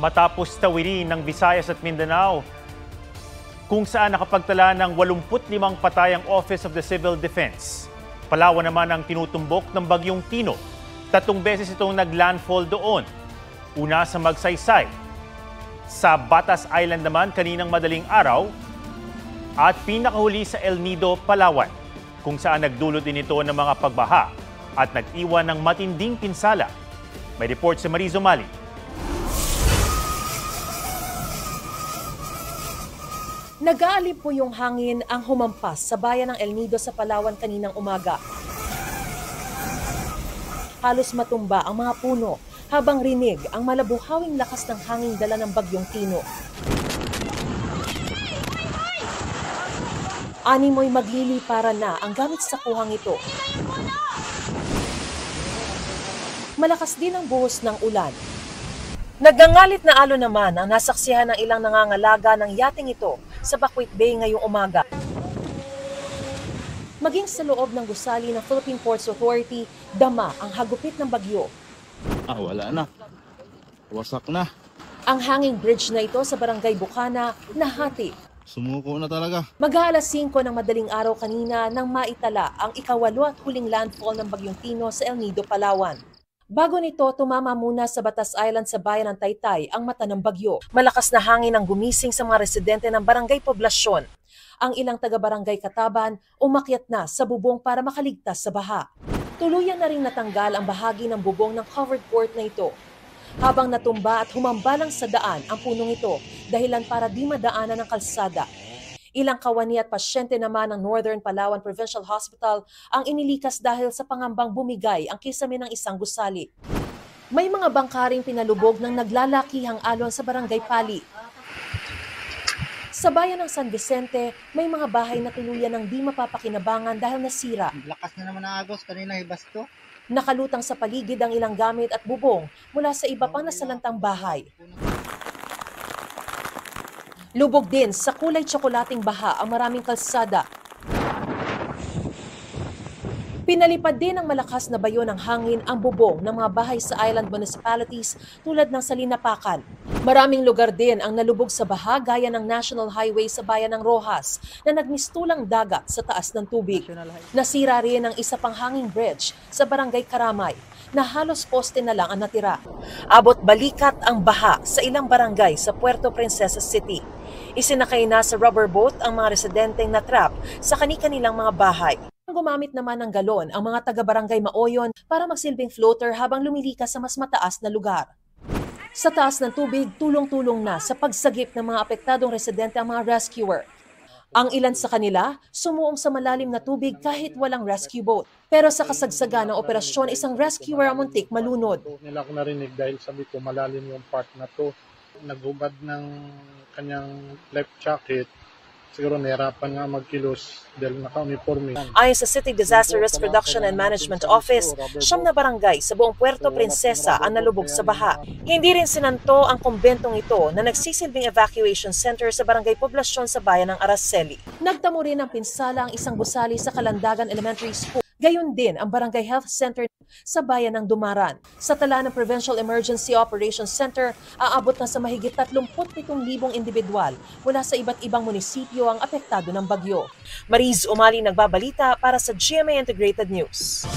Matapos tawirin ng Visayas at Mindanao, kung saan nakapagtala ng 85 patay ang Office of the Civil Defense. Palawan naman ang tinutumbok ng Bagyong Tino. 3 beses itong naglandfall doon. Una sa Magsaysay. Sa Batas Island naman kaninang madaling araw. At pinakahuli sa El Nido, Palawan, kung saan nagdulot din ito ng mga pagbaha at nag-iwan ng matinding pinsala. May report si Marizo Mali. Nag-aalib po yung hangin ang humampas sa bayan ng El Nido sa Palawan kaninang umaga. Halos matumba ang mga puno habang rinig ang malabuhawing lakas ng hangin dala ng Bagyong Tino. Animoy magliliparan na ang gamit sa kuhang ito. Malakas din ang buhos ng ulan. Nagngangalit na alon naman ang nasaksihan ng ilang nangangalaga ng yating ito sa Bacuit Bay ngayong umaga. Maging sa loob ng gusali ng Philippine Ports Authority, dama ang hagupit ng bagyo. Wala na. Wasak na. Ang hanging bridge na ito sa Barangay Bukana nahati. Sumuko na talaga. Mag-aalas 5 ng madaling araw kanina nang maitala ang ika-8 at huling landfall ng Bagyong Tino sa El Nido, Palawan. Bago nito, tumama muna sa Batas Island sa bayan ng Taytay ang mata ng bagyo. Malakas na hangin ang gumising sa mga residente ng barangay poblasyon. Ang ilang taga-barangay Kataban umakyat na sa bubong para makaligtas sa baha. Tuluyan na ring natanggal ang bahagi ng bubong ng covered court na ito. Habang natumba at humambalang sa daan ang punong ito, dahilan para di madaanan ng kalsada. Ilang kawani at pasyente naman ng Northern Palawan Provincial Hospital ang inilikas dahil sa pangambang bumigay ang kisame ng isang gusali. May mga bangkaring pinalubog ng naglalakihang alon sa Barangay Pali. Sa bayan ng San Vicente, may mga bahay na tuluyan ng di mapapakinabangan dahil nasira. Lakas na naman ang agos, kanina ibasto. Nakalutang sa paligid ang ilang gamit at bubong mula sa iba pang nasalantang bahay. Lubog din sa kulay tsokolating baha ang maraming kalsada. Pinalipad din ng malakas na bayo ng hangin ang bubong ng mga bahay sa island municipalities tulad ng Salinapakan. Maraming lugar din ang nalubog sa baha gaya ng National Highway sa bayan ng Rojas na nagmistulang dagat sa taas ng tubig. Nasira rin ang isa pang hanging bridge sa Barangay Karamay na halos poste na lang ang natira. Abot balikat ang baha sa ilang barangay sa Puerto Princesa City. Isinakay na sa rubber boat ang mga residenteng natrap sa kani-kanilang mga bahay. Gumamit naman ng galon ang mga taga-barangay Maoyon para magsilbing floater habang lumilikas sa mas mataas na lugar. Sa taas ng tubig, tulong-tulong na sa pagsagip ng mga apektadong residente ang mga rescuer. Ang ilan sa kanila, sumuong sa malalim na tubig kahit walang rescue boat. Pero sa kasagsagan ng operasyon, isang rescuer ang muntik malunod. Nila ako narinig dahil sabi ko malalim yung part na to. Naghubad ng kanyang life jacket. Siguro nahirapan nga magkilos dahil naka-uniforme. Ayon sa City Disaster Risk Reduction and Management Office, 9 na barangay sa buong Puerto Princesa ang nalubog sa baha. Hindi rin sinanto ang kumbentong ito na nagsisilbing evacuation center sa barangay poblasyon sa bayan ng Araceli. Nagtamo rin ng pinsala ang isang gusali sa Kalandagan Elementary School. Gayon din ang Barangay Health Center sa bayan ng Dumaran. Sa tala ng Provincial Emergency Operations Center, aabot na sa mahigit 37,000 individual mula sa iba't ibang munisipyo ang apektado ng bagyo. Mariz Umali nagbabalita para sa GMA Integrated News.